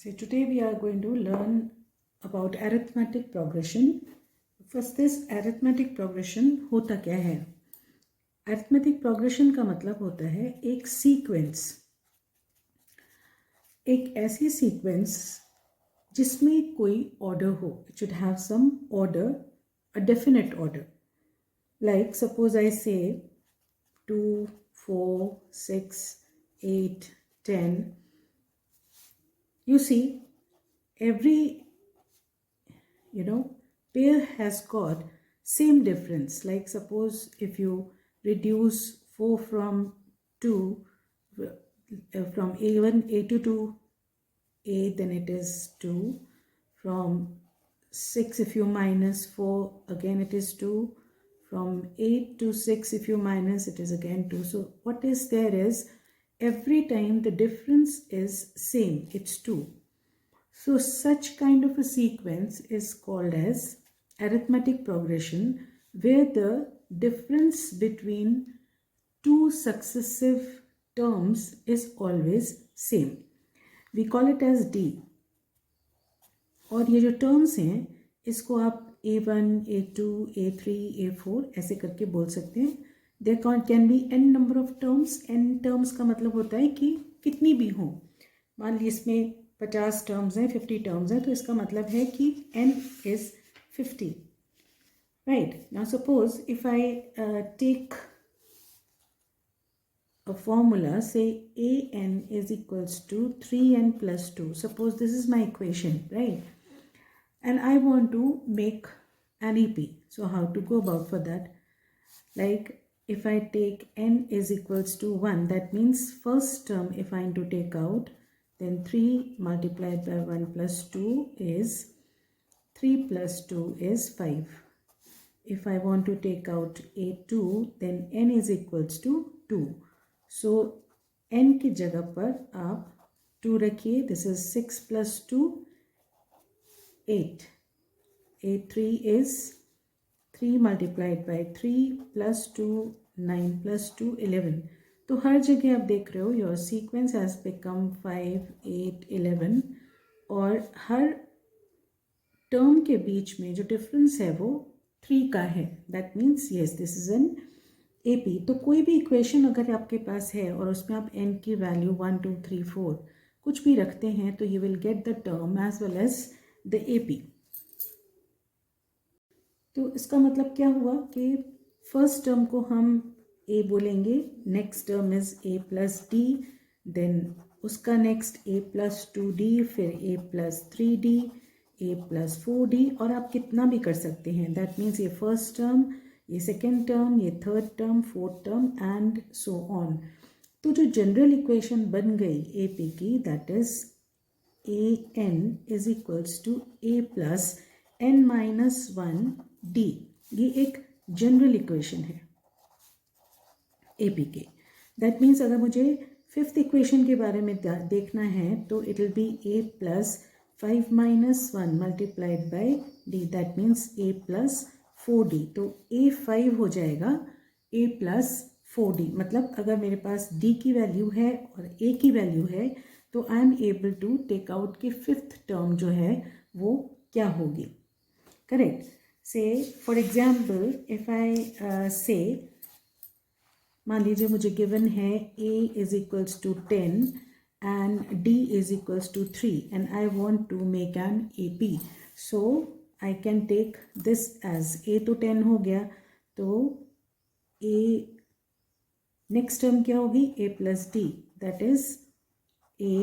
So today we are going to learn about arithmetic progression. First is arithmetic progression होता क्या है? Arithmetic progression का मतलब होता है एक सीक्वेंस, एक ऐसी सीक्वेंस जिसमें कोई ऑर्डर हो. It should have some order, a definite order. Like suppose I say 2, 4, 6, 8, 10. You see, every pair has got same difference. Like suppose if you reduce 4 from 2, from A1, A2 to A, then it is 2. From 6, if you minus 4, again it is 2. From 8 to 6, if you minus, it is again 2. So what is there is, every time the difference is same, it's 2. So such kind of a sequence is called as arithmetic progression, where the difference between two successive terms is always same. We call it as D. और ये जो terms हैं इसको आप A1, A2, A3, A4 ऐसे करके बोल सकते हैं. There can be n number of terms. n terms का मतलब होता है कि कितनी भी हो. मान लीजिए इसमें 50 टर्म्स हैं, 50 टर्म्स हैं, तो इसका मतलब है कि n is 50. Right. Now suppose if I take a formula, say an is equals to 3n plus 2. Suppose this is my equation, right? And I want to make an EP. So how to go about for that? Like if I take n is equals to 1, that means first term if I am to take out, then 3 multiplied by 1 plus 2 is 3 plus 2 is 5. If I want to take out A2, then n is equals to 2. So n की जगह पर आप 2 रखिए. This is 6 plus 2, 8. A3 is 3 multiplied by 3 plus 2, 9 plus 2, 11. तो हर जगह आप देख रहे हो योर सीक्वेंस हैज़ बिकम 5, 8, 11 और हर टर्म के बीच में जो डिफरेंस है वो 3 का है. That means yes this is an AP. तो कोई भी इक्वेशन अगर आपके पास है और उसमें आप n की वैल्यू 1, 2, 3, 4 कुछ भी रखते हैं तो you will get the term as well as the AP. तो इसका मतलब क्या हुआ कि फर्स्ट टर्म को हम a बोलेंगे, next term is a plus d, then उसका नेक्स्ट a प्लस 2d, फिर a plus 3d, a plus 4d, और आप कितना भी कर सकते हैं. दैट मीन्स ये फर्स्ट टर्म, ये सेकेंड टर्म, ये third term, fourth term and so on. तो जो जनरल इक्वेशन बन गई ए पी की, that is a n is equals to a plus n minus 1d. ये एक जनरल इक्वेशन है एपी के. दैट मीन्स अगर मुझे फिफ्थ इक्वेशन के बारे में देखना है तो it will be A plus 5 minus 1 multiplied by D. That means A plus 4d. तो ए 5 हो जाएगा ए प्लस 4d. मतलब अगर मेरे पास d की वैल्यू है और a की वैल्यू है तो I am able to take out कि फिफ्थ टर्म जो है वो क्या होगी. करेक्ट. से फॉर एग्जाम्पल इफ आई से मान लीजिए मुझे गिवन है a is equals to 10 and d is equals to 3 and I want to make an AP. So I can take this as a तो 10 हो गया, तो a नेक्स्ट टर्म क्या होगी a plus d. That is a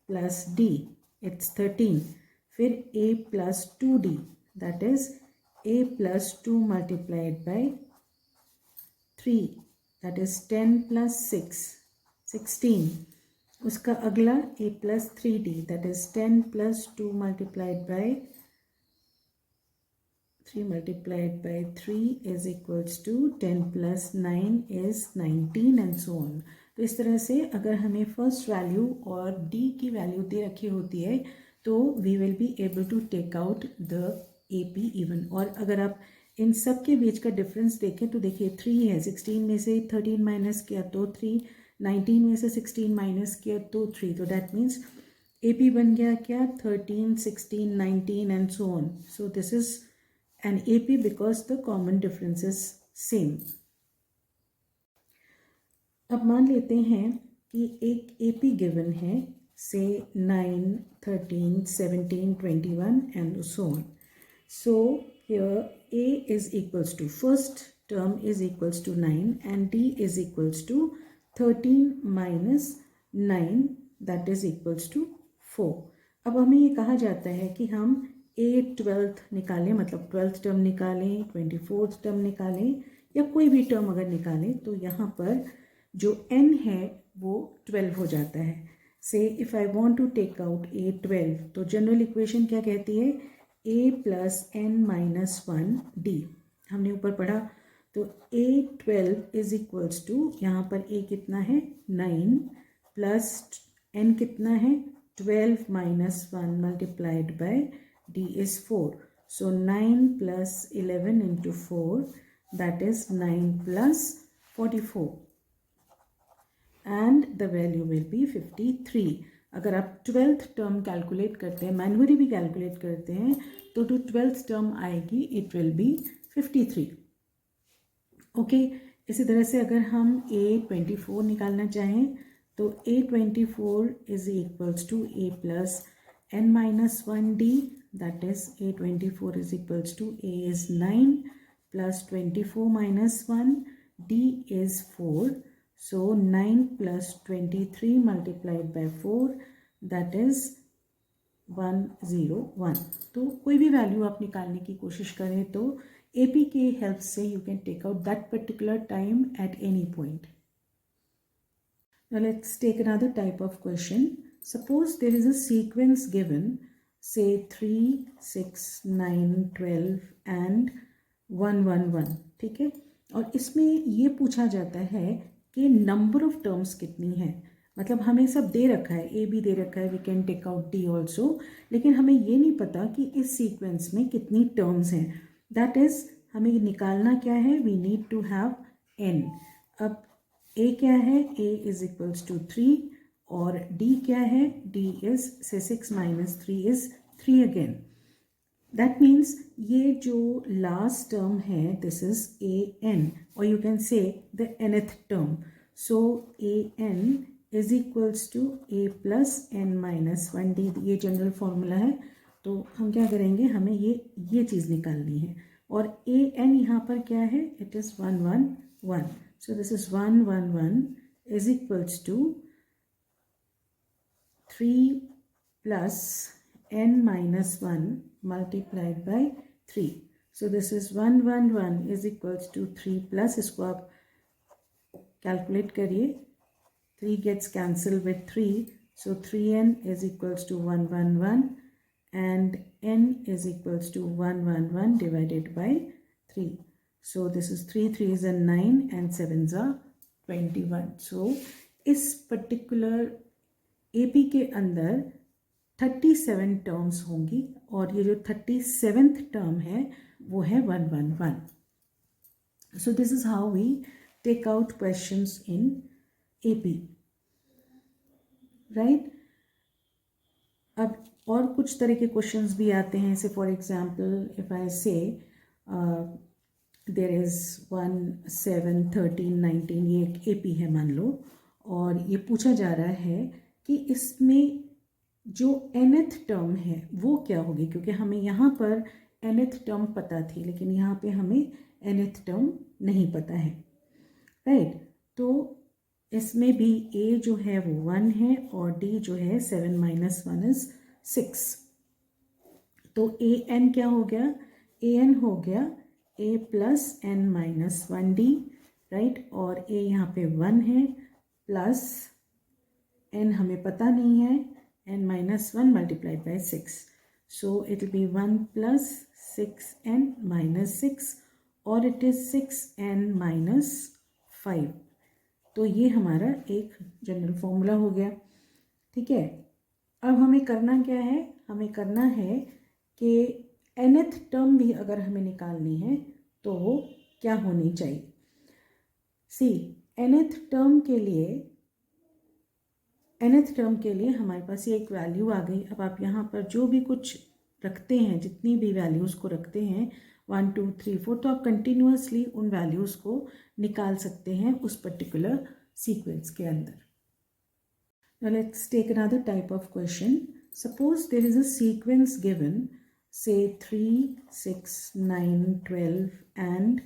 plus d, it's 13. फिर a plus 2d, that is a plus 2 multiplied by 3, that is 10 plus 6, 16. उसका अगला a plus 3d, that is 10 plus 2 multiplied by 3 multiplied by 3 is equals to 10 plus 9 is 19 and so on. तो इस तरह से अगर हमें first value और d की वैल्यू दे रखी होती है तो we will be able to take out the AP even. और अगर आप इन सब के बीच का डिफरेंस देखें तो देखिए 3 है, 16 में से 13 माइनस किया तो 3, 19 में से 16 माइनस किया तो 3. तो दैट मीन्स ए पी बन गया क्या 13, 16, 19 and so on. So this is an A P because the common difference is same. अब मान लेते हैं कि एक ए पी गिवन है, से 9, 13, 17, 21 and so on. So here a is equals to, first term is equals to 9 and d is equals to 13 minus 9, that is equals to 4. अब हमें ये कहा जाता है कि हम a 12th निकालें, मतलब 12th टर्म निकालें, 24th टर्म निकालें या कोई भी टर्म अगर निकालें तो यहाँ पर जो n है वो 12 हो जाता है. Say if I want to take out a 12, तो जनरल इक्वेशन क्या कहती है, a plus n minus 1 d. हमने ऊपर पढ़ा. तो a 12 इज इक्वल्स टू, यहाँ पर a कितना है 9 प्लस n कितना है 12 minus 1 multiplied by d is 4. So 9 plus 11 into 4, that is 9 plus 44 and the value will be 53. अगर आप 12th टर्म कैलकुलेट करते हैं, मैनुअली भी कैलकुलेट करते हैं, तो जो 12th टर्म आएगी इट विल बी 53. ओके. इसी तरह से अगर हम a24 निकालना चाहें तो a24 is equals to a plus n minus 1 d, that is a24 is equals to a is 9 plus 24 minus 1 d is 4. So 9 plus 23 multiplied by 4, that is 101. तो कोई भी वैल्यू आप निकालने की कोशिश करें तो AP के हेल्प से you can take out that particular time at any point. Now let's take another type of question. Suppose there is a sequence given, say 3, 6, 9, 12 and 111. ठीक है. और इसमें ये पूछा जाता है कि नंबर ऑफ टर्म्स कितनी है. मतलब हमें सब दे रखा है, ए भी दे रखा है, we can take out d also, लेकिन हमें ये नहीं पता कि इस सीक्वेंस में कितनी टर्म्स हैं. दैट इज हमें निकालना क्या है, we need to have n. अब ए क्या है, ए इज इक्वल्स टू 3 और डी क्या है, D is say 6 minus 3 is 3 again. That means ये जो लास्ट टर्म है दिस इज ए एन, और you can say the nth term. So a n is equals to a plus n minus 1 d. ये general formula है. तो हम क्या करेंगे, हमें ये चीज़ निकालनी है. और ए एन यहाँ पर क्या है, it is 111. So this is 111 is equals to 3 plus n minus 1 multiplied by 3. So this is 111 is equals to 3 plus, इसको आप कैलकुलेट करिए, 3 gets cancelled with 3, so 3n is equals to 111 and n is equals to 111 divided by 3. So this is 3 3s are 9 and 7s are 21. So इस particular AP के अंदर 37 terms होंगी और ये जो 37th टर्म है वो है 111. So this is how we take out questions in AP, right. अब और कुछ तरह के क्वेश्चंस भी आते हैं. से फॉर एग्जांपल इफ आई से देयर इज 1, 7, 13, 19, ये एक AP है मान लो, और ये पूछा जा रहा है कि इसमें जो nth टर्म है वो क्या होगी, क्योंकि हमें यहाँ पर nth टर्म पता थी लेकिन यहाँ पे हमें nth टर्म नहीं पता है, राइट. तो इसमें भी a जो है वो 1 है और d जो है 7 माइनस 1 इज 6. तो a n क्या हो गया, a n हो गया a plus n minus 1 d, right. और a यहाँ पे 1 है प्लस n हमें पता नहीं है, n minus 1 multiplied by 6. So it will be 1 plus 6n minus 6 और it is 6n minus 5. तो ये हमारा एक जनरल फॉर्मूला हो गया. ठीक है. अब हमें करना क्या है, हमें करना है कि nth टर्म भी अगर हमें निकालनी है तो वो क्या होनी चाहिए. सी nth टर्म के लिए nth टर्म के लिए हमारे पास ये एक वैल्यू आ गई। अब आप यहाँ पर जो भी कुछ रखते हैं, जितनी भी वैल्यूज़ को रखते हैं 1 2 3 4, तो आप कंटिन्यूसली उन वैल्यूज़ को निकाल सकते हैं उस पर्टिकुलर सीक्वेंस के अंदर। Now let's take another type of question. Suppose there is a sequence given, say 3 6 9 12 and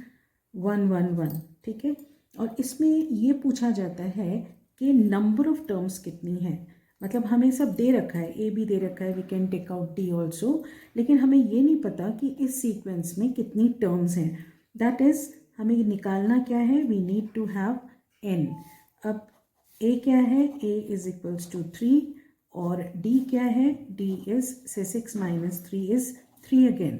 1 1 1, ठीक है। और इसमें ये पूछा जाता है कि नंबर ऑफ टर्म्स कितनी है। मतलब हमें सब दे रखा है, ए भी दे रखा है, we can take out d also, लेकिन हमें ये नहीं पता कि इस सीक्वेंस में कितनी टर्म्स हैं। दैट इज हमें निकालना क्या है, we need to have n. अब ए क्या है, ए इज इक्वल्स टू 3, और डी क्या है, D is say 6 minus 3 is 3 again.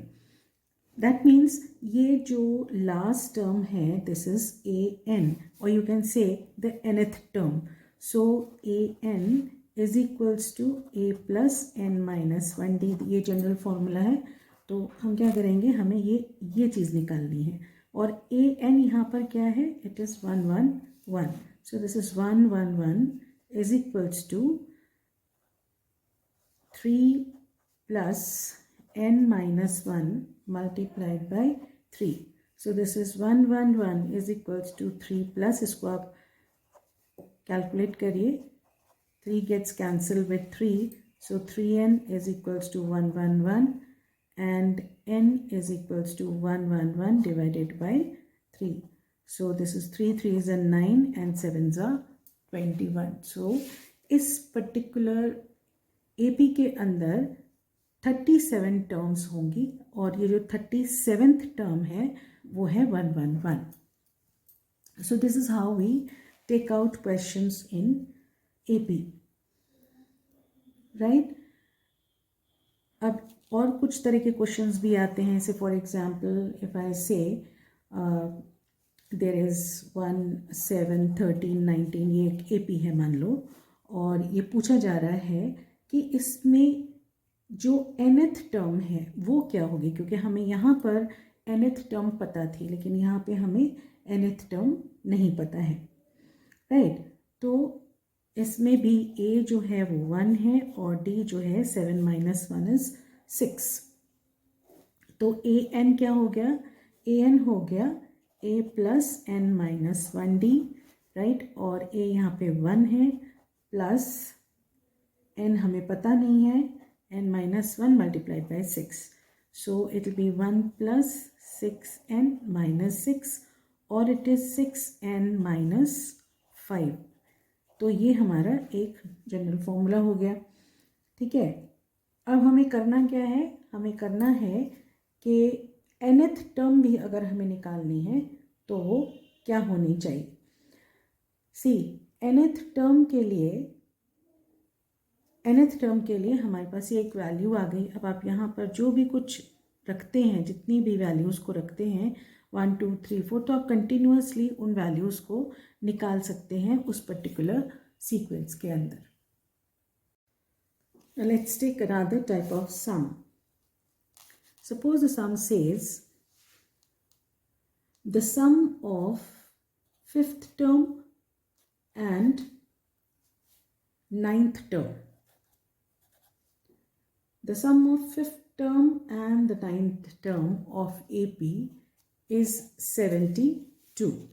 That means ये जो लास्ट टर्म है दिस इज ए एन, और you can say the nth term. So a n is equals to a plus n minus 1 d, ये general formula है। तो हम क्या करेंगे, हमें ये चीज़ निकालनी है। और ए एन यहाँ पर क्या है, it is 1 1 1। So this is 1 1 1 is equals to 3 plus n minus 1 multiplied by 3. So this is 1 1 1 is equals to 3 plus, इसको आप calculate करिए, 3 gets cancelled with 3, so 3n is equals to 1 1 1 and n is equals to 1 1 1 divided by 3. So this is 3 3s are 9 and 7s are 21. So इस particular AP के अंदर 37 terms होंगी, और ये जो 37th टर्म है वो है 1 1 1. So this is how we take out questions in AP, right? अब और कुछ तरह के क्वेश्चंस भी आते हैं, जैसे फॉर एग्जाम्पल इफ आई से देर इज़ 1 7 13 19, ये एक AP है मान लो, और ये पूछा जा रहा है कि इसमें जो nth टर्म है वो क्या होगी, क्योंकि हमें यहाँ पर nth टर्म पता थी लेकिन यहाँ पे हमें nth टर्म नहीं पता है, राइट। तो इसमें भी a जो है वो 1 है और d जो है 7 माइनस 1 इज 6। तो a n क्या हो गया, a n हो गया a plus n minus 1 d, right. और a यहाँ पे 1 है प्लस n हमें पता नहीं है, n minus 1 multiplied by 6, so it will be 1 plus 6n minus 6, और इट इज 6n माइनस 5। तो ये हमारा एक जनरल फॉर्मूला हो गया, ठीक है। अब हमें करना क्या है, हमें करना है कि nth टर्म भी अगर हमें निकालनी है तो वो क्या होनी चाहिए। सी nth टर्म के लिए हमारे पास ये एक वैल्यू आ गई। अब आप यहाँ पर जो भी कुछ रखते हैं, जितनी भी वैल्यूज़ को रखते हैं 1 2 3 4, तो आप कंटिन्यूसली उन वैल्यूज़ को निकाल सकते हैं उस पर्टिकुलर सीक्वेंस के अंदर। Let's take another type of sum. Suppose the sum says the sum of 5th term and 9th term. The sum of 5th term and the 9th term of AP is 72.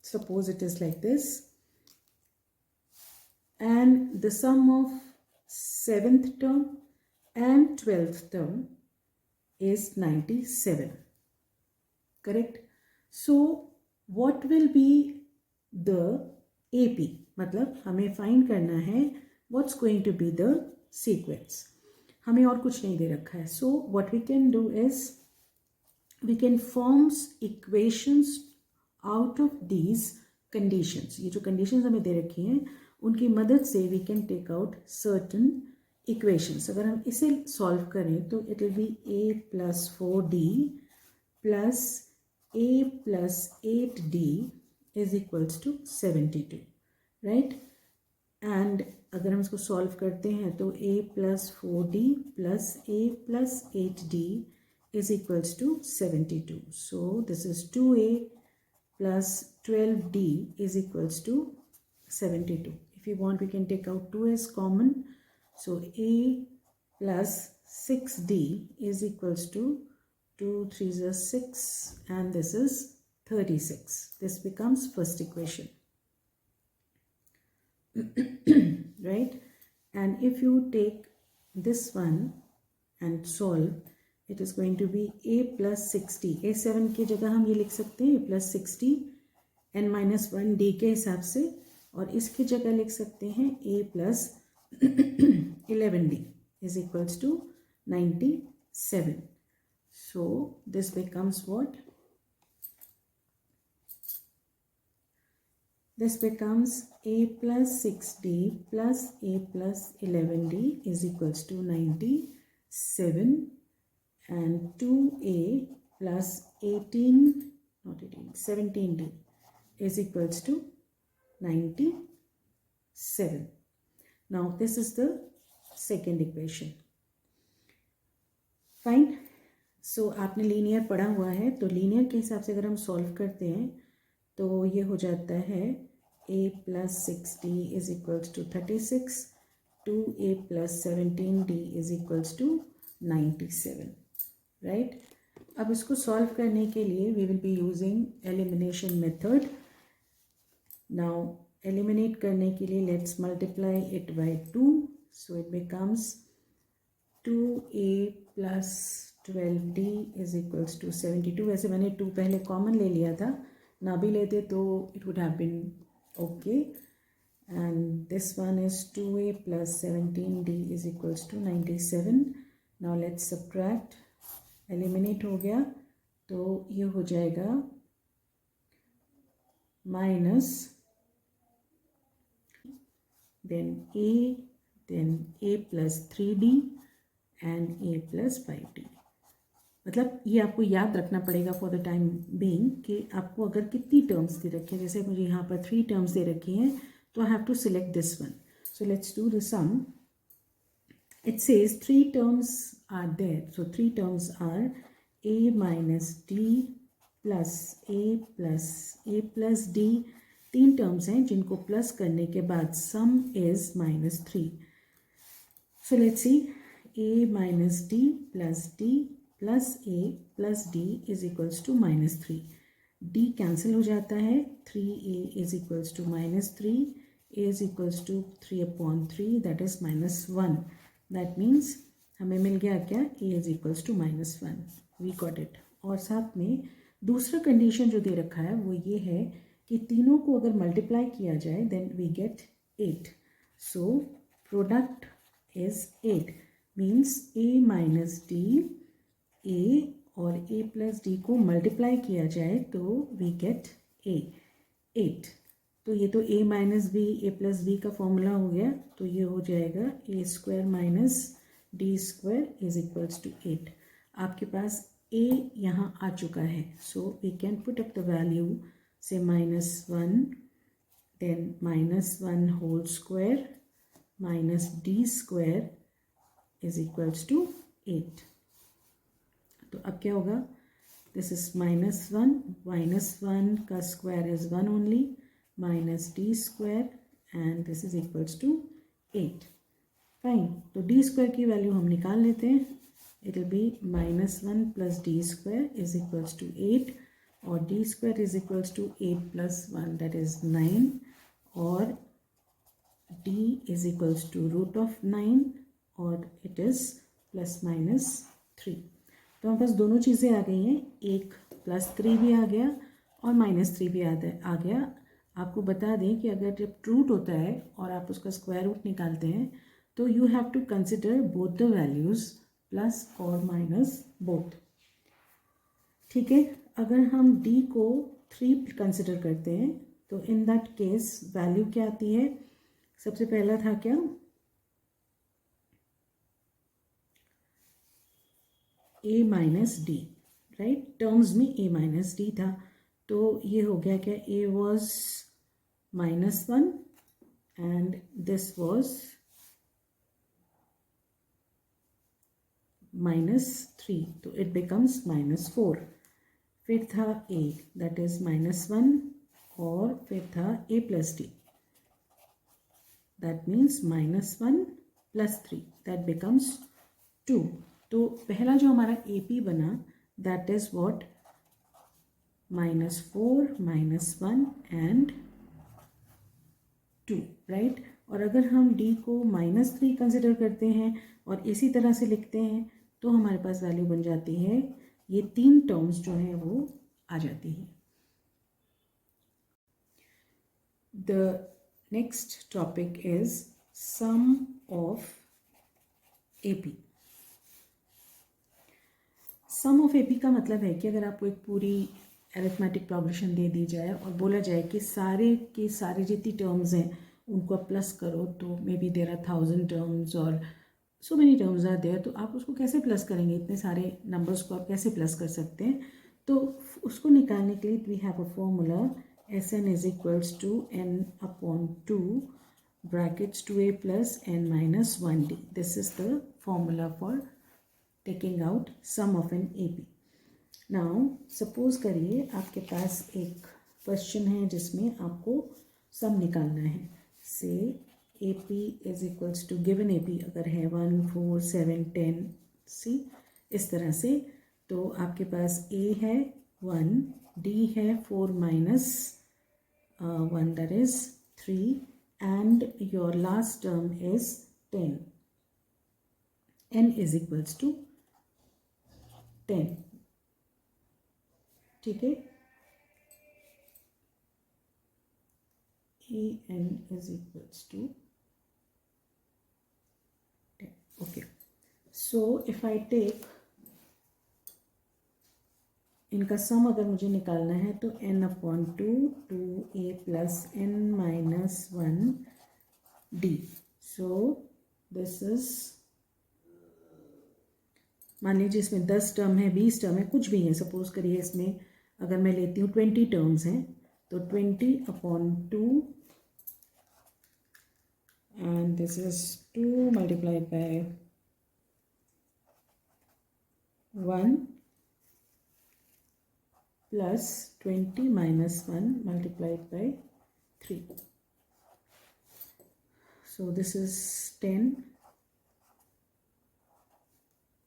Suppose it is like this. And the sum of 7th term and 12th term is 97. Correct? So what will be the AP? मतलब हमें find करना है what's going to be the sequence. हमें और कुछ नहीं दे रखा है. So what we can do is we can form equations out of these conditions. ये जो conditions हमें दे रखी हैं उनकी मदद से we can take out certain equations. अगर हम इसे solve करें तो it will be a plus 4d plus a plus 8d is equals to 72, right? And अगर हम इसको सॉल्व करते हैं तो a plus 4d plus a plus 8d is equals to 72. So this is 2a plus 12d is equals to 72. If If you want, we can take out 2 as common. So A plus 6D is equals to 2 3s are 6 and this is 36. This becomes first equation. Right? And if you take this one and solve, it is going to be A plus 60. A7 की जगह हम ये लिख सकते हैं A plus 60 n minus 1 D के हिसाब से, और इसकी जगह लिख सकते हैं A plus 11D is equals to 97. So this becomes what? This becomes A plus 6D plus A plus 11D is equals to 97, and 2A plus 17D is equals to 97. Now this is the second equation. Fine. So आपने linear पढ़ा हुआ है, तो linear के हिसाब से अगर हम सॉल्व करते हैं तो ये हो जाता है A plus 6D is equals to 36, 2A plus 17D is equals to 97. Right? अब इसको सॉल्व करने के लिए we will be using elimination method. Now eliminate करने के लिए let's multiply it by 2. So it becomes 2A plus 12D is equals to 72. वैसे मैंने 2 पहले कॉमन ले लिया था, ना भी लेते तो it would have been okay. And this one is 2A plus 17D is equals to 97. Now let's subtract. Eliminate हो गया तो ये हो जाएगा minus, then A plus 3D and A plus 5D. मतलब ये आपको याद रखना पड़ेगा फॉर द टाइम बीइंग कि आपको अगर कितनी टर्म्स दे रखी हैं, जैसे मुझे यहाँ पर 3 टर्म्स दे रखी हैं तो I have to select this one. So let's do the sum. It says 3 terms are there. So 3 terms are A minus D plus A plus D. 3 terms हैं जिनको प्लस करने के बाद sum is minus 3. So let's see. A minus D plus A plus D is equals to minus 3. D cancel हो जाता है. 3A is equals to minus 3. A is equals to 3 upon 3, that is minus 1. That means हमें मिल गया क्या? A is equals to minus 1. We got it. और साथ में दूसरा कंडीशन जो दे रखा है वो ये है कि तीनों को अगर मल्टीप्लाई किया जाए then we get 8. So product is 8. Means A minus D, A और A plus D को मल्टीप्लाई किया जाए तो we get A, 8. तो ये तो A minus b A plus b का फॉर्मूला हो गया, तो ये हो जाएगा A square minus D square is equals to 8. आपके पास A यहाँ आ चुका है, so we can put up the value say -1, then -1 whole square minus D square is equals to 8. तो अब क्या होगा? दिस इज -1 का square is 1 only, minus D square and this is equals to 8. Fine. तो D square की value हम निकाल लेते हैं. It will be -1 plus D square is equals to 8 और D square is equals to 8 plus 1, that is 9, और D is equals to root of 9 और it is plus minus 3. तो हमारे पास दोनों चीज़ें आ गई हैं. एक +3 भी आ गया और -3 भी आ गया. आपको बता दें कि अगर जब रूट होता है और आप उसका स्क्वायर रूट निकालते हैं तो you have to consider both the values plus और माइनस बोथ. ठीक है. अगर हम D को 3 कंसिडर करते हैं तो इन दैट केस वैल्यू क्या आती है? सबसे पहला था क्या? A minus D, right. Terms में A माइनस D था, तो ये हो गया क्या? A was -1 and this was -3, तो it becomes -4. फिर था A, that is -1, और फिर था A plus D. that means -1 plus 3, that becomes 2. तो पहला जो हमारा AP बना, that is what, -4 -1 and 2, right? और अगर हम D को -3 कंसिडर करते हैं और इसी तरह से लिखते हैं तो हमारे पास वैल्यू बन जाती है, ये 3 टर्म्स जो है वो आ जाती है. The next topic is sum of AP. Sum of AP का मतलब है कि अगर आपको एक पूरी अरिथमेटिक प्रोग्रेशन दे दी जाए और बोला जाए कि सारे के सारे जितनी टर्म्स हैं उनको आप प्लस करो, तो maybe there are 1000 terms और so many terms are there, तो आप उसको कैसे प्लस करेंगे? इतने सारे नंबर्स को आप कैसे प्लस कर सकते हैं? तो उसको निकालने के लिए we have a formula, Sn is equals to n upon 2 brackets 2a plus n minus 1d. This is the formula for taking out sum of an AP. Now suppose करिए आपके पास एक क्वेश्चन है जिसमें आपको सम निकालना है. से AP is equals to given AP अगर है 1 4 7 10, सी इस तरह से, तो आपके पास A है 1, D है 4 minus 1 that is 3 and your last term is 10. N is equals to 10. ठीक है, N is equals to 10. Okay, so if I take इनका सम अगर मुझे निकालना है तो n upon 2 2a plus n minus 1 d. So this is, मान लीजिए इसमें 10 टर्म है, 20 टर्म है, कुछ भी है. सपोज करिए इसमें अगर मैं लेती हूँ 20 टर्म्स हैं, तो 20 upon 2 and this is 2 multiplied by 1 plus 20 minus 1 multiplied by 3. So this is 10.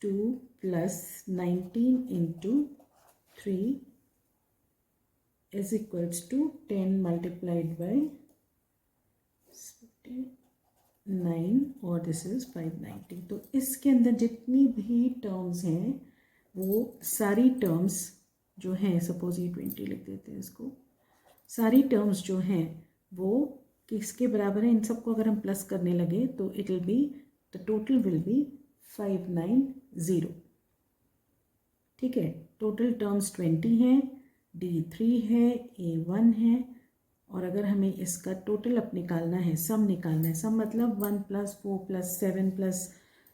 2 plus 19 into 3 is equals to 10 multiplied by 9 और this is 590. तो इसके अंदर जितनी भी टर्म्स हैं वो सारी टर्म्स जो हैं, सपोज ये 20 लिख देते हैं इसको, सारी टर्म्स जो हैं वो किसके बराबर है? इन सबको अगर हम प्लस करने लगे तो it will be, the total will be 590. ठीक है, टोटल टर्म्स 20 हैं, D3 है, A1 है, और अगर हमें इसका टोटल अप निकालना है, सम निकालना है, सम मतलब 1 + 4 + 7 +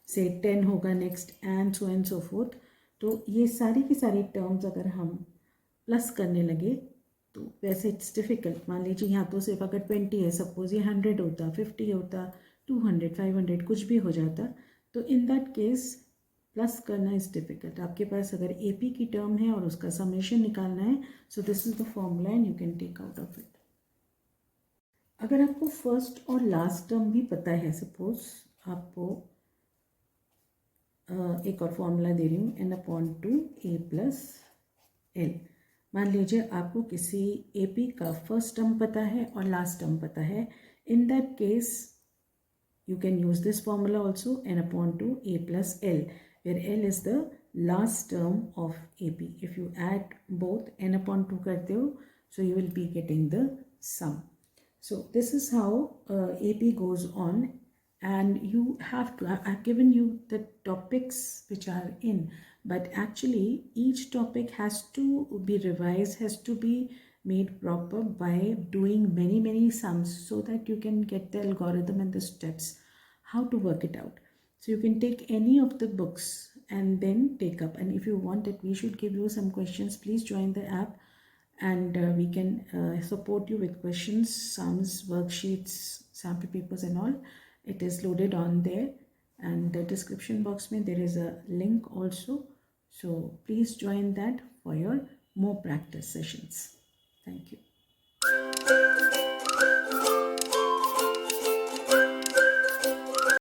से 10 होगा next and so and so fourth. तो ये सारी की सारी टर्म्स अगर हम प्लस करने लगे तो वैसे इट्स डिफ़िकल्ट. मान लीजिए यहाँ तो सिर्फ अगर 20 है, सपोज ये 100 होता, 50 होता, 200 500 कुछ भी हो जाता, तो इन दैट केस प्लस करना इज़ डिफ़िकल्ट. आपके पास अगर AP की टर्म है और उसका समेशन निकालना है, so this is the formula and you can take out of it. अगर आपको फर्स्ट और लास्ट टर्म भी पता है, सपोज आपको एक और फॉर्मूला दे रही हूँ, n/2a + l. मान लीजिए आपको किसी AP का फर्स्ट टर्म पता है और लास्ट टर्म पता है. In that case you can use this formula also, n/2a + l, where l is the last term of AP. If you add both n/2 करते हो, so you will be getting the sum. So this is how AP goes on, and you have to, I've given you the topics which are in, but actually each topic has to be revised, has to be made proper by doing many sums, so that you can get the algorithm and the steps how to work it out. So you can take any of the books and then take up, and if you want that we should give you some questions, please join the app, and we can support you with questions, sums, worksheets, sample papers and all. It is loaded on there, and the description box mein there is a link also, so please join that for your more practice sessions. Thank you.